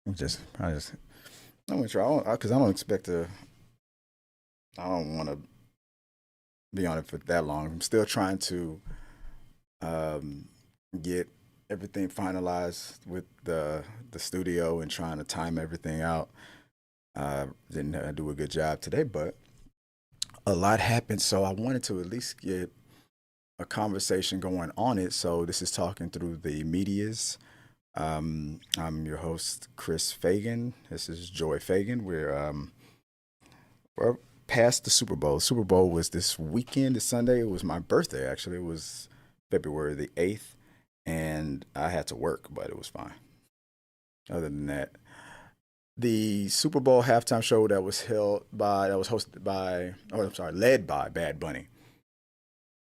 I just, I'm gonna try because I don't expect to. I don't want to be on it for that long. I'm still trying to um, get everything finalized with the studio and trying to time everything out. Didn't do a good job today, but a lot happened, so I wanted to at least get a conversation going on it. So this is talking through the medias. I'm your host, Chris Fagan. This is Joy Fagan. We're past the Super Bowl. Super Bowl was this weekend, this Sunday. It was my birthday, actually. It was February the 8th, and I had to work, but it was fine. Other than that, the Super Bowl halftime show that was hosted by, oh, I'm sorry, led by Bad Bunny.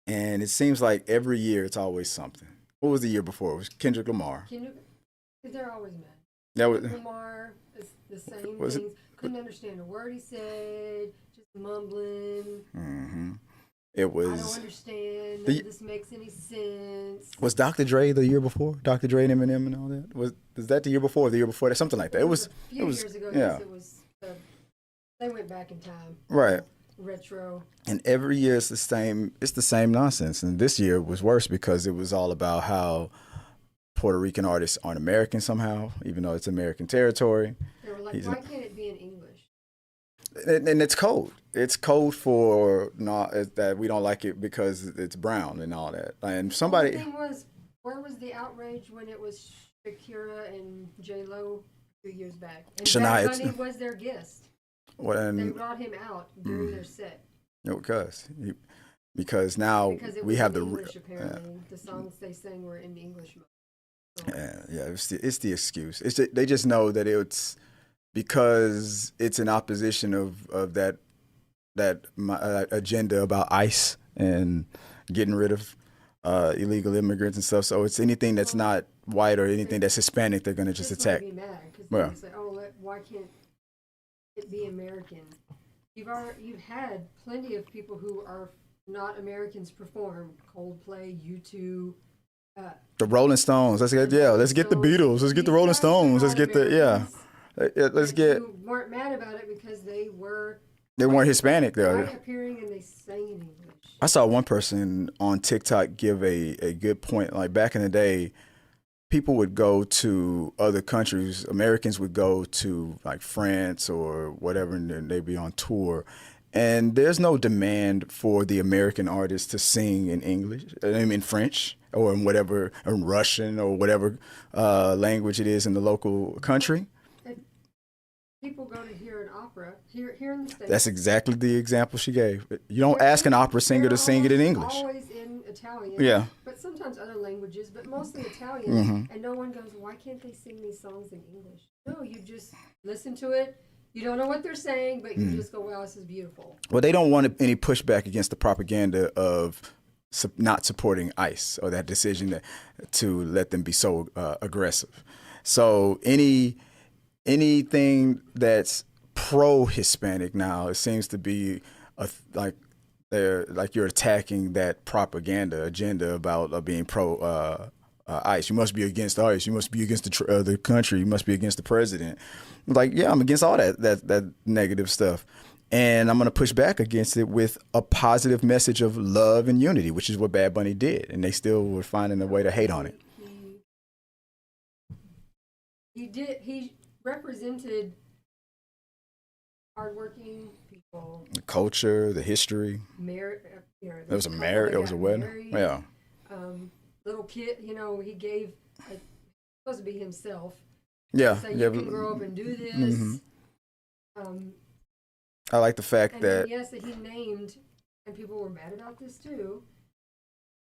And it seems like every year it's always something. What was the year before? It was Kendrick Lamar. They're always mad. That was Lamar is the same was things. Couldn't understand a word he said. Just mumbling. mm-hmm. It I don't was. understand. None of this makes any sense. Was Dr. Dre the year before? Dr. Dre and Eminem and all that. Was that the year before? Or the year before that, something like that. It was. A few years ago. Yeah. Yes, it was. They went back in time. Right. Retro. And every year it's the same. It's the same nonsense. And this year was worse because it was all about how Puerto Rican artists aren't American somehow, even though it's American territory. They were like, why can't it be in English? And it's code. It's code for not that we don't like it because it's brown and all that. And somebody. The thing was, where was the outrage when it was Shakira and J Lo a few years back? And Shania. Bad Bunny was their guest. Well, They brought him out during their set. No, because now Because it we was have in the English, apparently. The songs they sang were in English mode. So, yeah. It's the excuse. They just know that it's because it's an opposition of that agenda about ICE and getting rid of illegal immigrants and stuff. So it's anything that's not white or anything that's Hispanic, they're gonna just attack. Be mad because Well. they say, why can't it be American? You've had plenty of people who are not Americans perform. Coldplay, U2. The Rolling Stones. Let's get the Beatles. Let's get the Rolling Stones. Let's get let's get. You weren't mad about it because they weren't Hispanic though. White appearing and they sang in English. I saw one person on TikTok give a good point. Like back in the day, people would go to other countries. Americans would go to like France or whatever, and then they'd be on tour. And there's no demand for the American artist to sing in English, in French, or in whatever, in Russian or whatever language it is in the local country. And people go to hear an opera here in the States. That's exactly the example she gave. You don't ask an opera singer to sing it in English. Always in Italian. Yeah. But sometimes other languages, but mostly Italian. Mm-hmm. And no one goes, why can't they sing these songs in English? No, you just listen to it. You don't know what they're saying, but you just go, wow, this is beautiful. Well, they don't want any pushback against the propaganda of not supporting ICE or that decision to let them be so aggressive. So anything that's pro-Hispanic now, it seems to be like you're attacking that propaganda agenda about being pro ICE. You must be against ICE. You must be against the country. You must be against the president. Like, yeah, I'm against all that negative stuff. And I'm going to push back against it with a positive message of love and unity, which is what Bad Bunny did. And they still were finding a way to hate on it. He represented hardworking people. The culture, the history. There was a wedding. Yeah. Little kid, he gave, supposed to be himself. Yeah. So you can grow up and do this. Mm-hmm. I like the fact that yes, that he named, and people were mad about this too.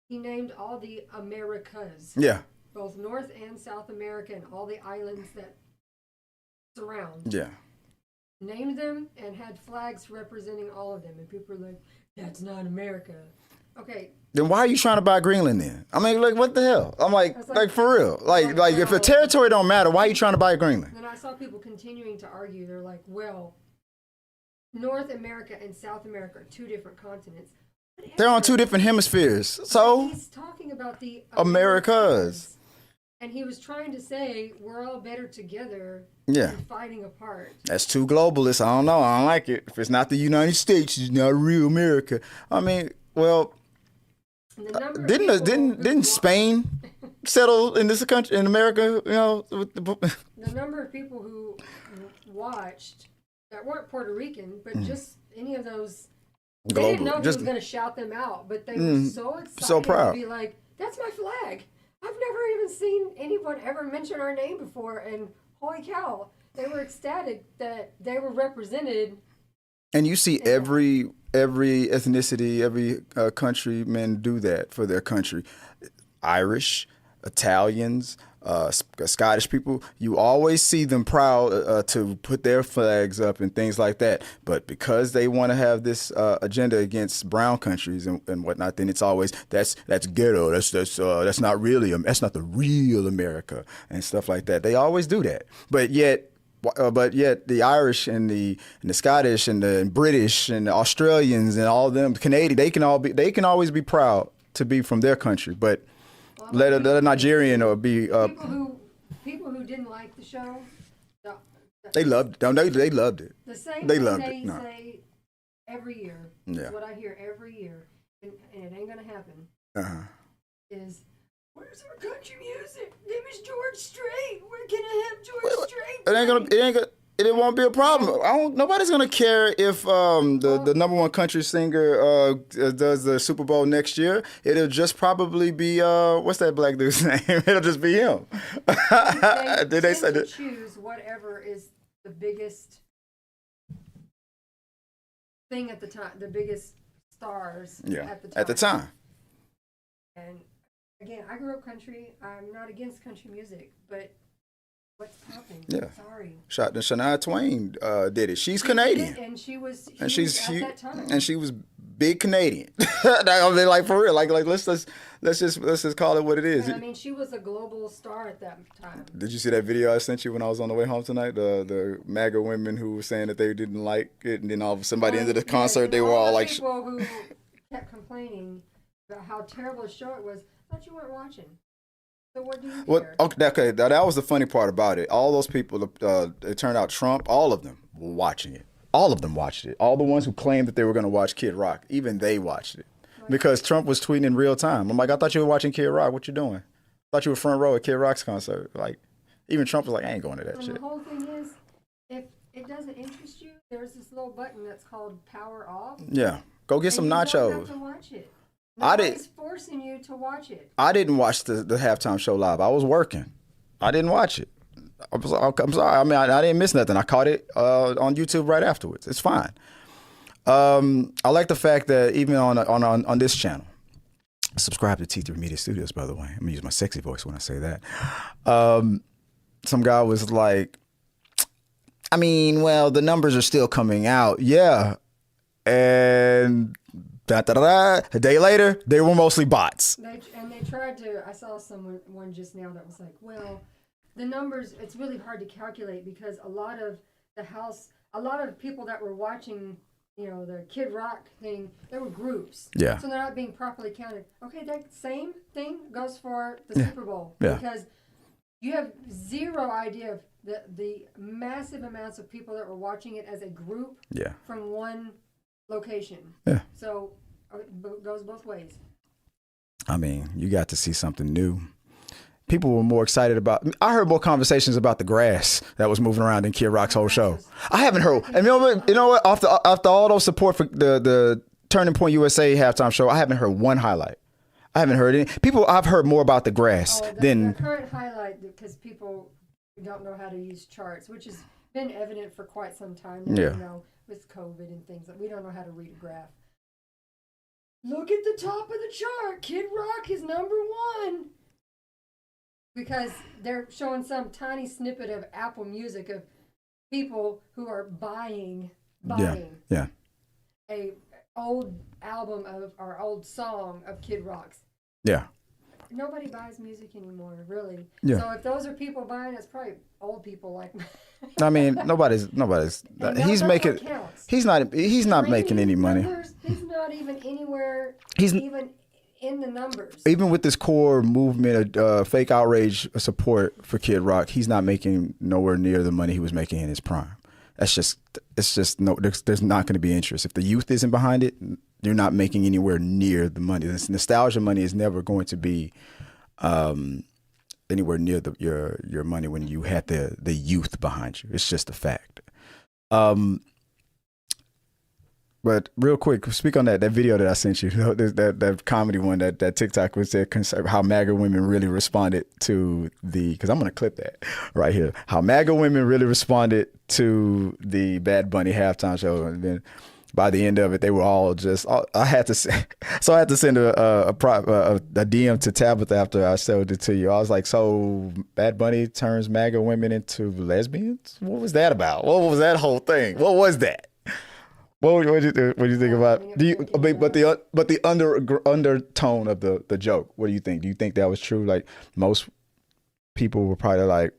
He named all the Americas. Yeah. Both North and South America and all the islands that surround. Yeah. Named them and had flags representing all of them, and people were like, "That's not America." Okay. Then why are you trying to buy Greenland then? I mean, like, what the hell? I'm like for real. Like if a territory don't matter, why are you trying to buy Greenland? Then I saw people continuing to argue. They're like, well, North America and South America are two different continents. They're on two different hemispheres. So he's talking about the Americas. And he was trying to say we're all better together Yeah. than fighting apart. That's too globalist. I don't know. I don't like it. If it's not the United States, it's not real America. I mean, well, And the number of people who didn't Spain settle in this country in America? You know, with the number of people who watched that weren't Puerto Rican, but just any of those. They global. didn't know he was going to shout them out, but they were so excited so proud. to be like, "That's my flag." I've never even seen anyone ever mention our name before, and holy cow, they were ecstatic that they were represented. And you see every ethnicity, every countryman do that for their country. Irish, Italians, Scottish people, you always see them proud to put their flags up and things like that. But because they want to have this agenda against brown countries and whatnot, then it's always that's ghetto. That's not really that's not the real America and stuff like that. They always do that. But yet the Irish and the Scottish and the British and the Australians and all of them, Canadian, they can always be proud to be from their country. But let a Nigerian or be people who didn't like the show. They loved it. They loved it. The same they thing loved they it. No. say every year. Yeah. What I hear every year, and it ain't gonna happen. Is where's our country music? Name is George Strait. We're gonna have George Strait. It won't be a problem. Nobody's gonna care if the number one country singer does the Super Bowl next year. It'll just probably be what's that black dude's name? It'll just be him. Did they say that? Choose whatever is the biggest thing at the time, the biggest stars at the time. And again, I grew up country. I'm not against country music, but what's popping? Yeah. Sorry. Shania Twain did it. She's Canadian. And she was at that time. And she was big Canadian. I mean, like for real. Like let's just call it what it is. And I mean, she was a global star at that time. Did you see that video I sent you when I was on the way home tonight? The MAGA women who were saying that they didn't like it, and then all of somebody ended the concert, they were all like people who kept complaining about how terrible a show it was. I thought you weren't watching. So what do you care? Okay, that was the funny part about it. All those people, it turned out Trump, all of them were watching it. All of them watched it. All the ones who claimed that they were going to watch Kid Rock, even they watched it. Right. Because Trump was tweeting in real time. I'm like, I thought you were watching Kid Rock. What you doing? I thought you were front row at Kid Rock's concert. Like, even Trump was like, I ain't going to that shit. The whole thing is, if it doesn't interest you, there's this little button that's called Power Off. Yeah. Go get some nachos. You don't have to watch it. Nobody's forcing you to watch it. I didn't watch the halftime show live. I was working. I didn't watch it. I'm sorry. I mean, I didn't miss nothing. I caught it on YouTube right afterwards. It's fine. I like the fact that even on this channel, subscribe to T3 Media Studios, by the way. I'm going to use my sexy voice when I say that. Some guy was like, I mean, well, the numbers are still coming out. Yeah. And a day later, they were mostly bots. They tried to, I saw one just now that was like, well, the numbers, it's really hard to calculate because a lot of people that were watching, the Kid Rock thing, there were groups. Yeah. So they're not being properly counted. Okay, that same thing goes for the Super Bowl. Yeah. Because you have zero idea of the massive amounts of people that were watching it as a group from one location. Yeah. So it goes both ways. I mean, you got to see something new. People were more excited about. I heard more conversations about the grass that was moving around in Kid Rock's whole show. I haven't heard. And you know what? After all those support for the Turning Point USA halftime show, I haven't heard one highlight. I haven't heard any. I've heard more about the grass than the current highlight, because people don't know how to use charts, which has been evident for quite some time now. With COVID and things, that we don't know how to read a graph. Look at the top of the chart. Kid Rock is number one. Because they're showing some tiny snippet of Apple Music of people who are buying a old album or old song of Kid Rock's. Yeah. Nobody buys music anymore, really. Yeah. So if those are people buying, it's probably old people like me. I mean, nobody's. He's not making any money. He's not even anywhere. in the numbers. Even with this core movement of fake outrage support for Kid Rock, he's not making nowhere near the money he was making in his prime. It's just no. There's not going to be interest if the youth isn't behind it. You're not making anywhere near the money. This nostalgia money is never going to be anywhere near your money when you had the youth behind you. It's just a fact. But real quick, speak on that video that I sent you, that comedy one, that TikTok was there, how MAGA women really responded to because I'm going to clip that right here, how MAGA women really responded to the Bad Bunny halftime show. And then by the end of it, they were all just, I had to send a DM to Tabitha after I showed it to you. I was like, so Bad Bunny turns MAGA women into lesbians? What was that about? What was that whole thing? What was that? What do you think about? But the undertone of the joke. What do you think? Do you think that was true? Like most people were probably like,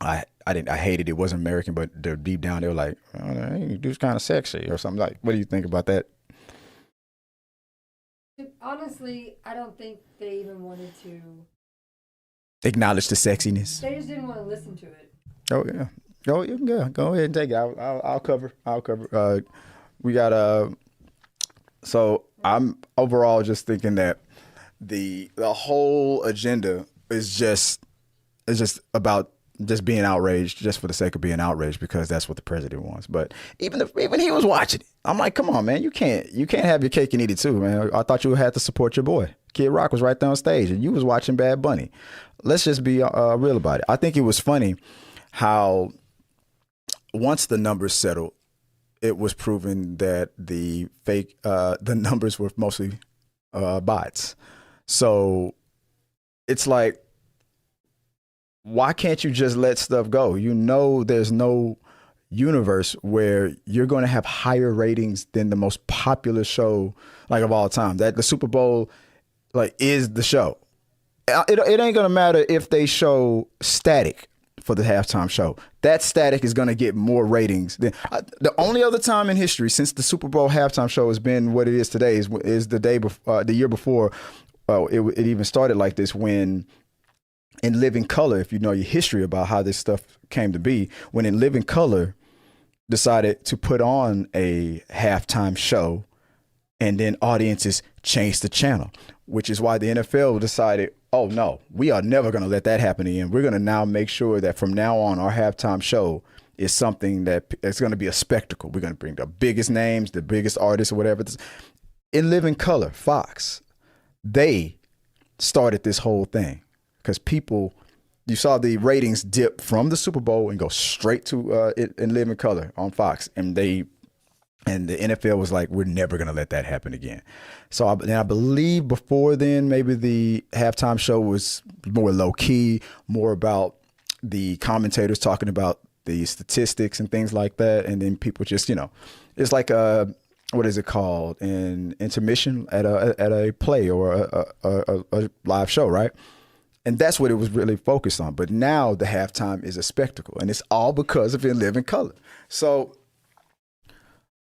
I hated it. Wasn't American, but they're deep down. They were like, oh, dude's kind of sexy or something. Like, what do you think about that? Honestly, I don't think they even wanted to acknowledge the sexiness. They just didn't want to listen to it. Oh yeah. Go ahead and take it. I'll cover. We got so I'm overall just thinking that the whole agenda is just about just being outraged just for the sake of being outraged because that's what the president wants. But even he was watching it, I'm like, come on, man, you can't have your cake and eat it too, man. I thought you had to support your boy. Kid Rock was right there on stage, and you was watching Bad Bunny. Let's just be real about it. I think it was funny how once the numbers settled, it was proven that the numbers were mostly bots. So it's like, why can't you just let stuff go? You know, there's no universe where you're going to have higher ratings than the most popular show like of all time. That the Super Bowl like is the show. It ain't going to matter if they show static for the halftime show. That static is going to get more ratings than the only other time in history since the Super Bowl halftime show has been what it is today is the day before, the year before it even started like this, when In Living Color, if you know your history about how this stuff came to be, when In Living Color decided to put on a halftime show and then audiences changed the channel, which is why the NFL decided, oh no, we are never going to let that happen again. We're going to now make sure that from now on, our halftime show is something that it's going to be a spectacle. We're going to bring the biggest names, the biggest artists or whatever. In Living Color, Fox, they started this whole thing because you saw the ratings dip from the Super Bowl and go straight to In Living Color on Fox. And the NFL was like, we're never going to let that happen again. So I believe before then, maybe the halftime show was more low key, more about the commentators talking about the statistics and things like that. And then people just, it's like what is it called? An intermission at a play or a live show, right? And that's what it was really focused on. But now the halftime is a spectacle, and it's all because of In Living Color. So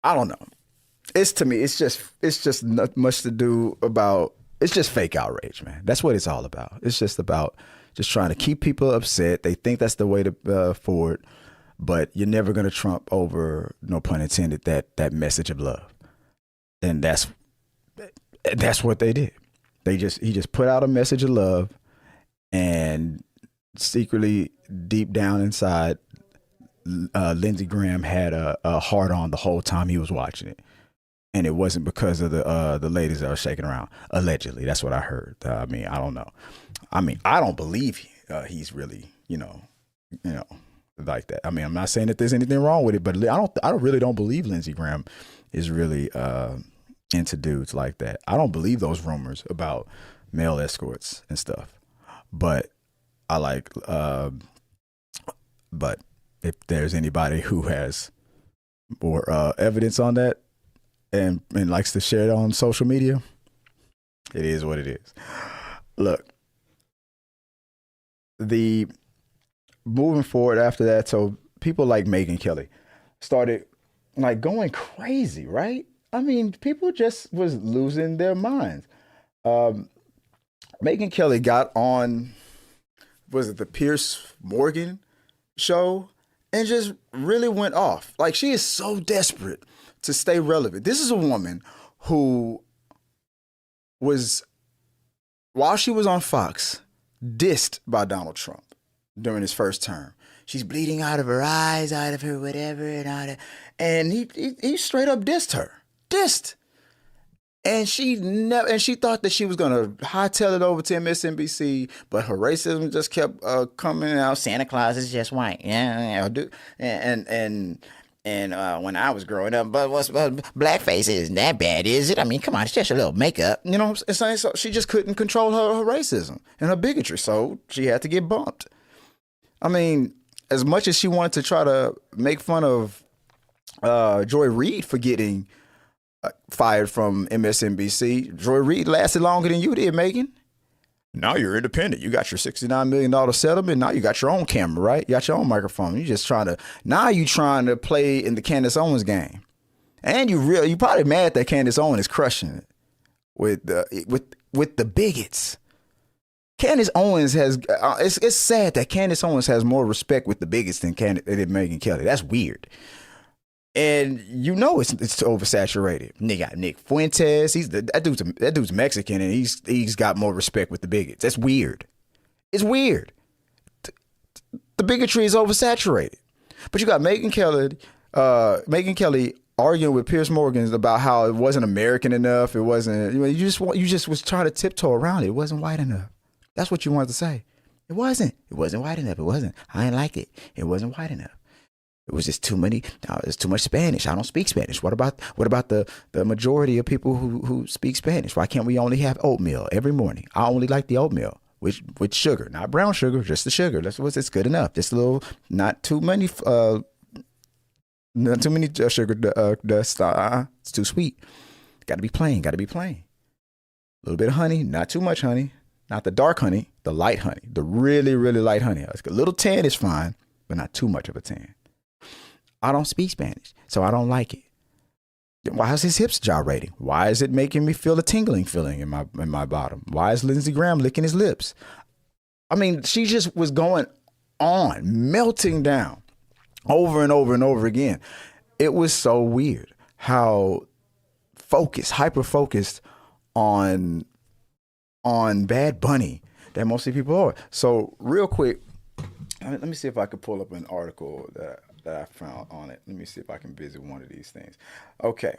I don't know. To me, it's just not much to do about. It's just fake outrage, man. That's what it's all about. It's just about just trying to keep people upset. They think that's the way to forward, but you're never going to trump over, no pun intended, that message of love. And that's what they did. He just put out a message of love, and secretly, deep down inside, Lindsey Graham had a heart on the whole time he was watching it, and it wasn't because of the ladies that were shaking around. Allegedly, that's what I heard. I mean, I don't know. I mean, I don't believe he's really, like that. I mean, I'm not saying that there's anything wrong with it, but I really don't believe Lindsey Graham is really into dudes like that. I don't believe those rumors about male escorts and stuff. But I like, but if there's anybody who has more evidence on that and likes to share it on social media, it is what it is. Look, the moving forward after that, so people like Megyn Kelly started like going crazy, right? I mean, people just was losing their minds. Megyn Kelly got on, was it the Pierce Morgan show, and just really went off. Like, she is so desperate to stay relevant. This is a woman who was, while she was on Fox, dissed by Donald Trump during his first term. She's bleeding out of her eyes, out of her whatever, and all that. And he straight up dissed her. Dissed. And she thought that she was gonna hightail it over to MSNBC, but her racism just kept coming out. Santa Claus is just white, yeah, and when I was growing up, but blackface isn't that bad, is it? I mean, come on, it's just a little makeup, you know what I'm saying? So she just couldn't control her racism and her bigotry, so she had to get bumped. I mean, as much as she wanted to try to make fun of Joy Reid for getting fired from MSNBC, Joy Reid lasted longer than you did, Megyn. Now you're independent. You got your $69 million settlement. Now you got your own camera, right? You got your own microphone. You trying to play in the Candace Owens game. And you probably mad that Candace Owens is crushing it with the bigots. Candace Owens has, it's sad that Candace Owens has more respect with the bigots than Megyn Kelly. That's weird. And you know it's oversaturated. They got Nick Fuentes. That dude's Mexican, and he's got more respect with the bigots. That's weird. It's weird. The bigotry is oversaturated. But you got Megyn Kelly arguing with Pierce Morgan about how it wasn't American enough. It wasn't. You just was trying to tiptoe around it. It wasn't white enough. That's what you wanted to say. It wasn't. It wasn't white enough. It wasn't. I didn't like it. It wasn't white enough. It was just too many. There's too much Spanish. I don't speak Spanish. What about the majority of people who speak Spanish? Why can't we only have oatmeal every morning? I only like the oatmeal with sugar, not brown sugar, just the sugar. It's good enough. Just a little, not too many sugar dust. It's too sweet. Got to be plain. Got to be plain. A little bit of honey, not too much honey, not the dark honey, the light honey, the really really light honey. A little tan is fine, but not too much of a tan. I don't speak Spanish, so I don't like it. Why is his hips gyrating? Why is it making me feel a tingling feeling in my bottom? Why is Lindsey Graham licking his lips? I mean, she just was going on, melting down over and over and over again. It was so weird how hyper focused on Bad Bunny that most of the people are. So real quick, let me see if I could pull up an article that I found on it. Let me see if I can visit one of these things. Okay,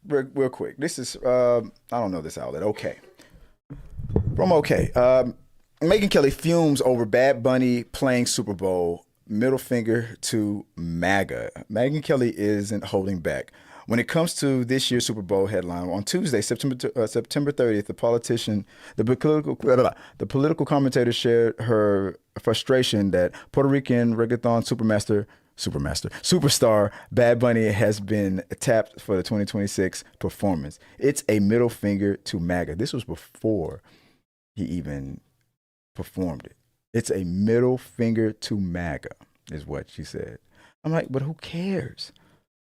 real quick. This is I don't know this outlet. Okay, from OK. Megyn Kelly fumes over Bad Bunny playing Super Bowl. Middle finger to MAGA. Megyn Kelly isn't holding back. When it comes to this year's Super Bowl headline, on Tuesday, September 30th, the political commentator shared her frustration that Puerto Rican reggaeton superstar Bad Bunny has been tapped for the 2026 performance. It's a middle finger to MAGA. This was before he even performed it. It's a middle finger to MAGA, is what she said. I'm like, but who cares?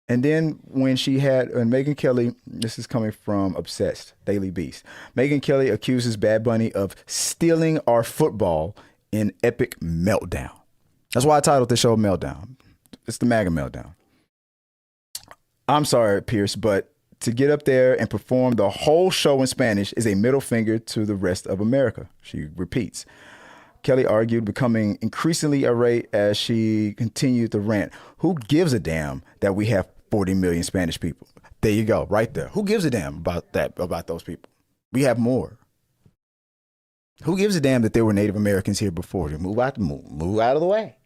And then when Megyn Kelly, this is coming from Obsessed, Daily Beast. Megyn Kelly accuses Bad Bunny of stealing our football in epic meltdown. That's why I titled the show Meltdown. It's the MAGA meltdown. I'm sorry, Pierce, but to get up there and perform the whole show in Spanish is a middle finger to the rest of America, she repeats. Kelly argued, becoming increasingly irate as she continued to rant. Who gives a damn that we have 40 million Spanish people? There you go, right there. Who gives a damn about those people? We have more. Who gives a damn that there were Native Americans here before? Move out of the way.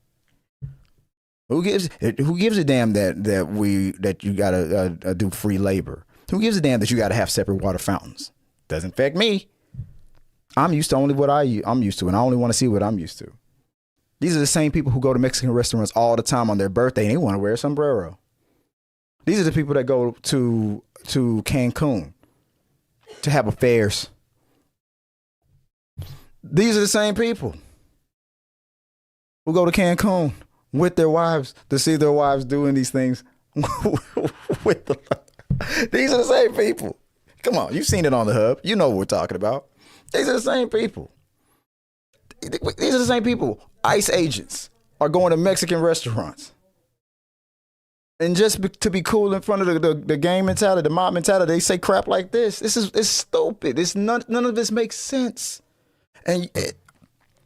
Who gives a damn that you gotta do free labor? Who gives a damn that you gotta have separate water fountains? Doesn't affect me. I'm used to only what I'm used to, and I only want to see what I'm used to. These are the same people who go to Mexican restaurants all the time on their birthday and they want to wear a sombrero. These are the people that go to Cancun to have affairs. These are the same people who go to Cancun with their wives to see their wives doing these things. These are the same people. Come on, you've seen it on the hub. You know what we're talking about. These are the same people. These are the same people. ICE agents are going to Mexican restaurants. And just to be cool in front of the gang mentality, the mob mentality, they say crap like this. It's stupid. None of this makes sense. And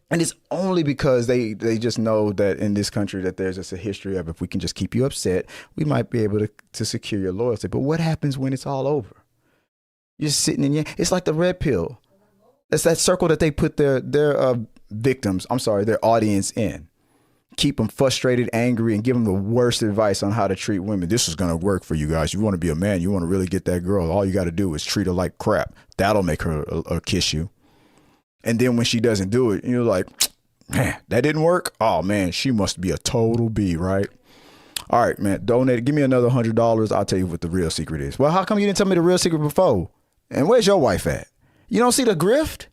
it's only because they just know that in this country that there's just a history of, if we can just keep you upset, we might be able to secure your loyalty. But what happens when it's all over? You're sitting in it's like the red pill. It's that circle that they put their victims, their audience in. Keep them frustrated, angry, and give them the worst advice on how to treat women. This is going to work for you guys. You want to be a man, you want to really get that girl, all you got to do is treat her like crap. That'll make her kiss you. And then when she doesn't do it, you're like, man, that didn't work? Oh, man, she must be a total B, right? All right, man, donate it. Give me another $100. I'll tell you what the real secret is. Well, how come you didn't tell me the real secret before? And where's your wife at? You don't see the grift?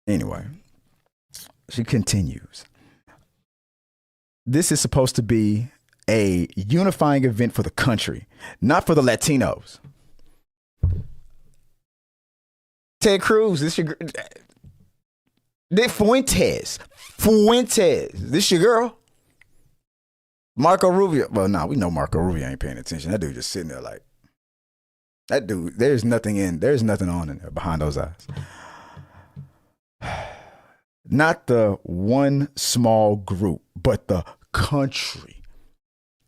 Anyway, she continues. This is supposed to be a unifying event for the country, not for the Latinos. Ted Cruz, this your Fuentes, this your girl? Marco Rubio. Well, we know Marco Rubio ain't paying attention. That dude just sitting there like, that dude, there's nothing on in there behind those eyes. Not the one small group, but the country.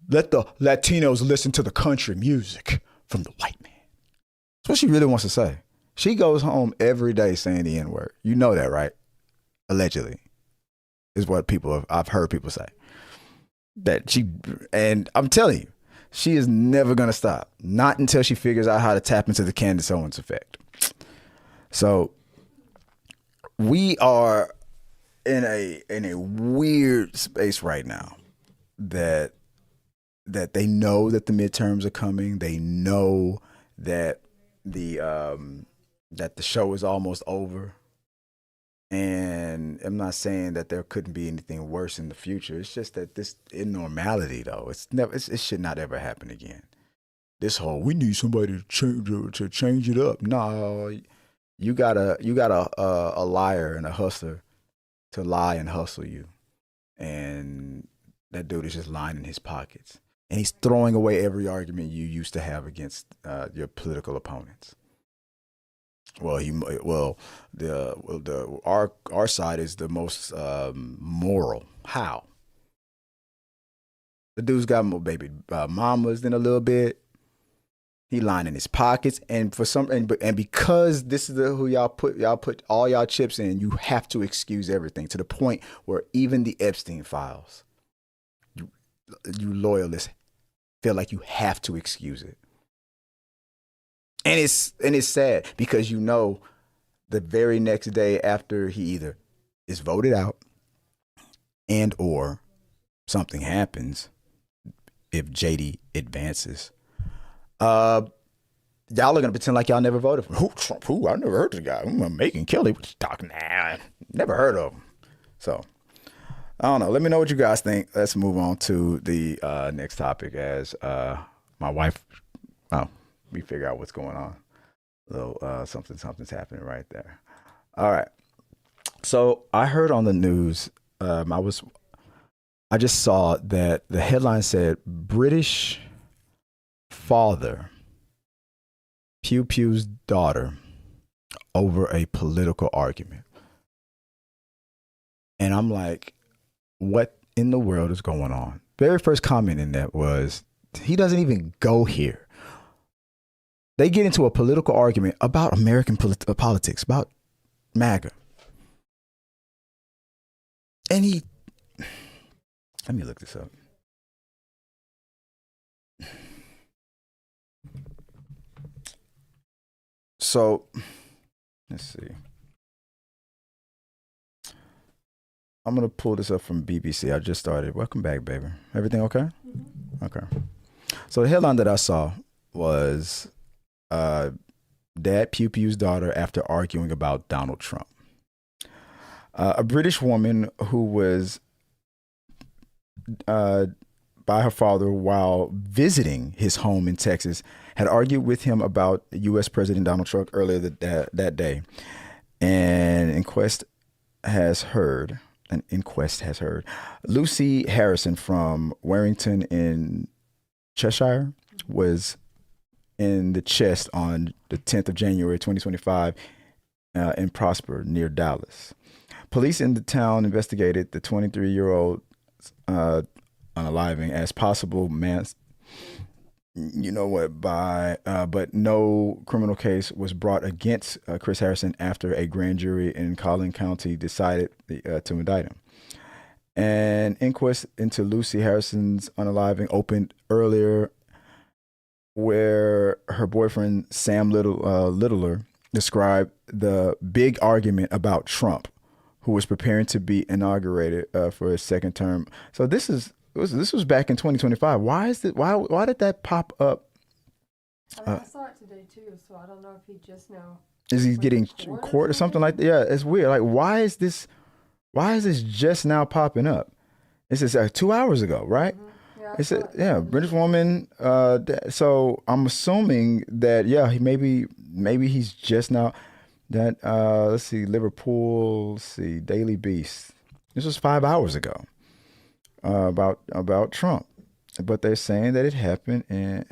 Let the Latinos listen to the country music from the white man. That's what she really wants to say. She goes home every day saying the N-word. You know that, right? Allegedly, is what I've heard people say. And I'm telling you, she is never gonna stop. Not until she figures out how to tap into the Candace Owens effect. So we are in a weird space right now that they know that the midterms are coming. They know that the show is almost over. And I'm not saying that there couldn't be anything worse in the future. It's just that this abnormality, though, it should not ever happen again. This whole, we need somebody to change it up. No, you got a liar and a hustler to lie and hustle you. And that dude is just lying in his pockets. And he's throwing away every argument you used to have against your political opponents. Well, our side is the most moral. How? The dude's got more baby mamas than a little bit. He lying in his pockets, and because this is who y'all put all y'all chips in, you have to excuse everything, to the point where even the Epstein files, you loyalists feel like you have to excuse it. And it's sad, because the very next day after he either is voted out and or something happens, if JD advances, y'all are gonna pretend like y'all never voted for him. Who, Trump? Who? I never heard of the guy. Megan Kelly. What you talking? Nah, never heard of him. So I don't know. Let me know what you guys think. Let's move on to the next topic, as my wife. Oh, we figure out what's going on. A little something's happening right there. All right. So I heard on the news. I just saw that the headline said British father Pew Pew's daughter over a political argument. And I'm like, what in the world is going on? Very first comment in that was, he doesn't even go here. They get into a political argument about American politics, about MAGA. And let me look this up. So, let's see. I'm going to pull this up from BBC. I just started. Welcome back, baby. Everything okay? Mm-hmm. Okay. So the headline that I saw was Dad Pew Pew's daughter after arguing about Donald Trump. A British woman who was by her father while visiting his home in Texas, had argued with him about U.S. President Donald Trump earlier that day. An inquest has heard Lucy Harrison from Warrington in Cheshire was in the chest on the 10th of January 2025 in Prosper near Dallas. Police in the town investigated the 23-year-old unaliving as possible but no criminal case was brought against Chris Harrison after a grand jury in Collin County decided to indict him. An inquest into Lucy Harrison's unaliving opened earlier, where her boyfriend Sam Littler described the big argument about Trump, who was preparing to be inaugurated for his second term. So this was back in 2025. Why did that pop up? I saw it today too, so I don't know if he just now is he getting court or something like that? Yeah, it's weird. Like, why is this just now popping up? This is 2 hours ago, right? Mm-hmm. Yeah, British woman. So I'm assuming that maybe he's just now. That let's see, Liverpool. Let's see, Daily Beast. This was 5 hours ago. About Trump, but they're saying that it happened, and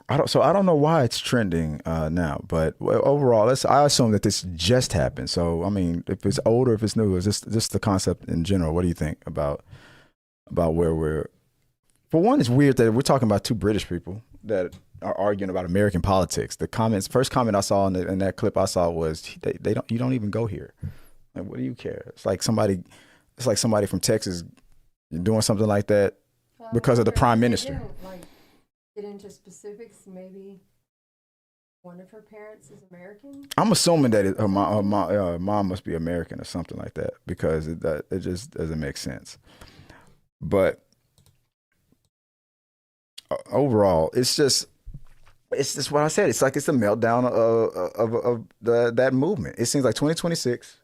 I don't know why it's trending now. But overall, I assume that this just happened. So I mean, if it's old or if it's new, is just the concept in general? What do you think about where we're? For one, it's weird that we're talking about two British people that are arguing about American politics. The first comment I saw in that clip I saw was you don't even go here. Like, what do you care? It's like somebody from Texas doing something like that because of the prime minister. Get into specifics. Maybe one of her parents is American. I'm assuming that her mom must be American or something like that, because it just doesn't make sense. But overall, it's just what I said. It's like it's a meltdown of that movement. It seems like 2026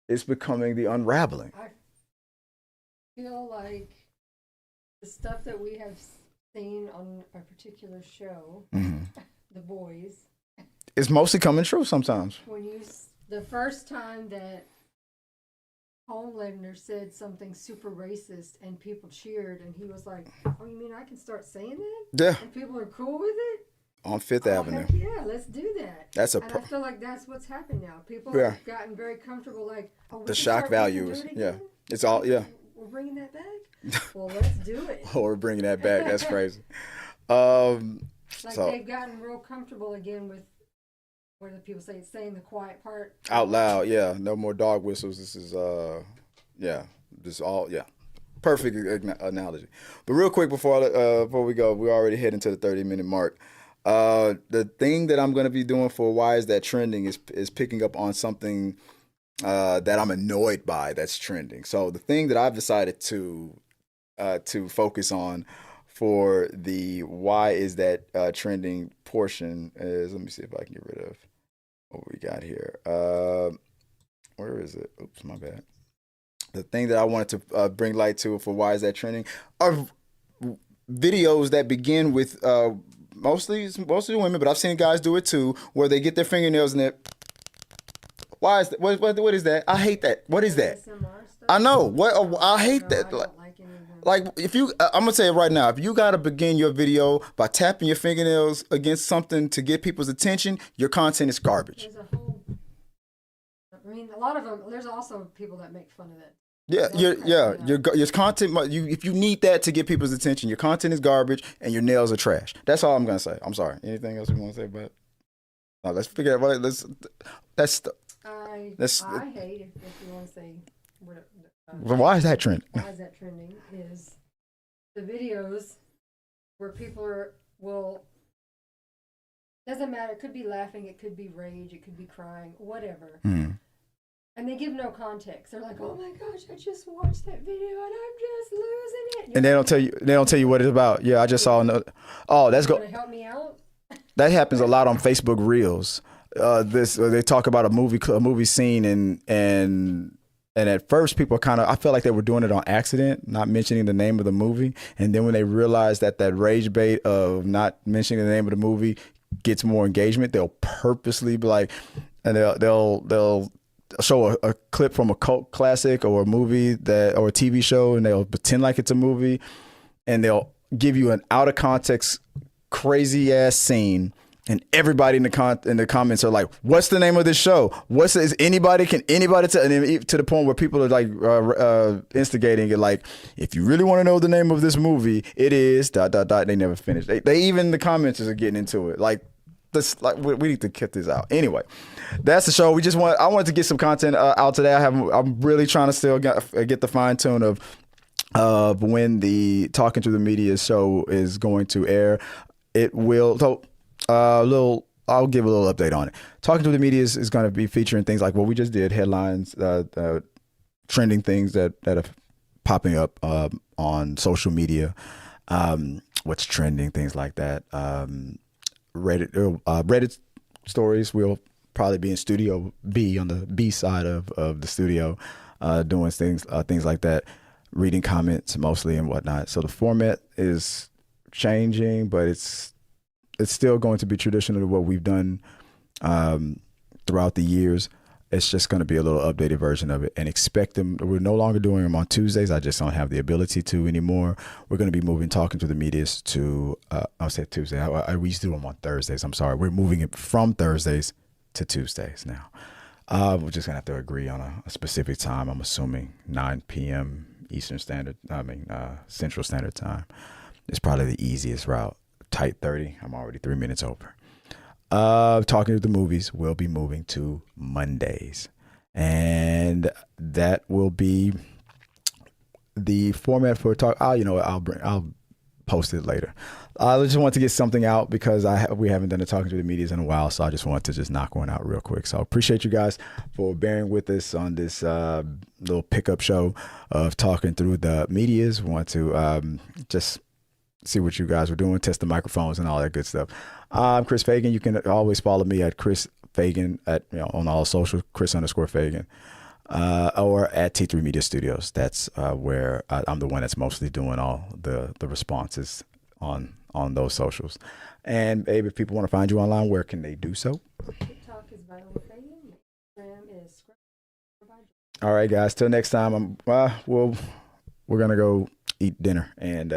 is becoming the unraveling. I feel like the stuff that we have seen on a particular show, mm-hmm. The Boys, it's mostly coming true sometimes. The first time that Homelander said something super racist and people cheered, and he was like, "Oh, you mean I can start saying that?" Yeah. And people are cool with it? On Fifth Avenue. Heck yeah, let's do that. I feel like that's what's happened now. People have gotten very comfortable, like, the shock value is, it's all, We're bringing that back? Well, let's do it. Oh, we're bringing that back. That's crazy. They've gotten real comfortable again with, what do people say, saying the quiet part out loud. Yeah, no more dog whistles. This is perfect analogy. But real quick before we go, we're already heading to the 30-minute mark. The thing that I'm going to be doing for Why Is That Trending is picking up on something that I'm annoyed by that's trending. So the thing that I've decided to focus on for the Why Is That Trending portion is, let me see if I can get rid of what we got here. Where is it? Oops, my bad. The thing that I wanted to bring light to for Why Is That Trending are videos that begin with mostly women, but I've seen guys do it too, where they get their fingernails in it. Why is that? What is that? I hate that. What is that? I know. I hate that. Like if you, I'm gonna say it right now. If you gotta begin your video by tapping your fingernails against something to get people's attention, your content is garbage. A lot of them. There's also people that make fun of it. Yeah, your content. If you need that to get people's attention, your content is garbage and your nails are trash. That's all I'm gonna say. I'm sorry. Anything else you want to say about it? No, let's figure out. I hate if you want to say. Why is that trending? Why is that trending? Is the videos where people doesn't matter. It could be laughing. It could be rage. It could be crying. Whatever. Mm. And they give no context. They're like, "Oh my gosh, I just watched that video and I'm just losing it." And they don't tell you what it's about. Yeah, I just saw another. Oh, that's gonna help me out. That happens a lot on Facebook Reels. They talk about a movie scene and And at first, people I felt like they were doing it on accident, not mentioning the name of the movie. And then when they realized that rage bait of not mentioning the name of the movie gets more engagement, they'll purposely be like, and they'll show a clip from a cult classic or a movie or a TV show, and they'll pretend like it's a movie, and they'll give you an out of context, crazy ass scene. And everybody in the comments are like, "What's the name of this show? Can anybody tell?" And then to the point where people are like instigating it, like, "If you really want to know the name of this movie, it is ... They never finish. They even the commenters are getting into it. Like this, like we need to cut this out. Anyway, that's the show. I wanted to get some content out today. I'm really trying to still get the fine tune of when the Talking to the Media show is going to air. It will. So, I'll give a little update on it. Talking to the Media is going to be featuring things like what we just did, headlines, trending things that are popping up on social media, what's trending, things like that. Reddit stories. We'll probably be in Studio B, on the B side of the studio, doing things like that, reading comments mostly and whatnot. So the format is changing, but it's still going to be traditional to what we've done throughout the years. It's just going to be a little updated version of it, and expect them. We're no longer doing them on Tuesdays. I just don't have the ability to anymore. We're going to be moving Talking to the Media to, I'll say Tuesday. We used to do them on Thursdays. I'm sorry. We're moving it from Thursdays to Tuesdays now. We're just going to have to agree on a specific time. I'm assuming 9 p.m. Central Standard Time. It's probably the easiest route. Tight 30. I'm already 3 minutes over. Talking to the Movies will be moving to Mondays, and that will be the format for talk. I'll post it later. I just want to get something out because we haven't done a Talking to the Media in a while, so I just wanted to just knock one out real quick. So I appreciate you guys for bearing with us on this little pickup show of Talking Through the Medias. Want to just see what you guys were doing, test the microphones and all that good stuff. I'm Chris Fagan. You can always follow me at Chris Fagan on all social, Chris_Fagan, or at T3 Media Studios. That's where I'm the one that's mostly doing all the responses on those socials. And babe, if people want to find you online, where can they do so? TikTok is Viola Fagan. Instagram is All right, guys. Till next time. We're gonna go eat dinner and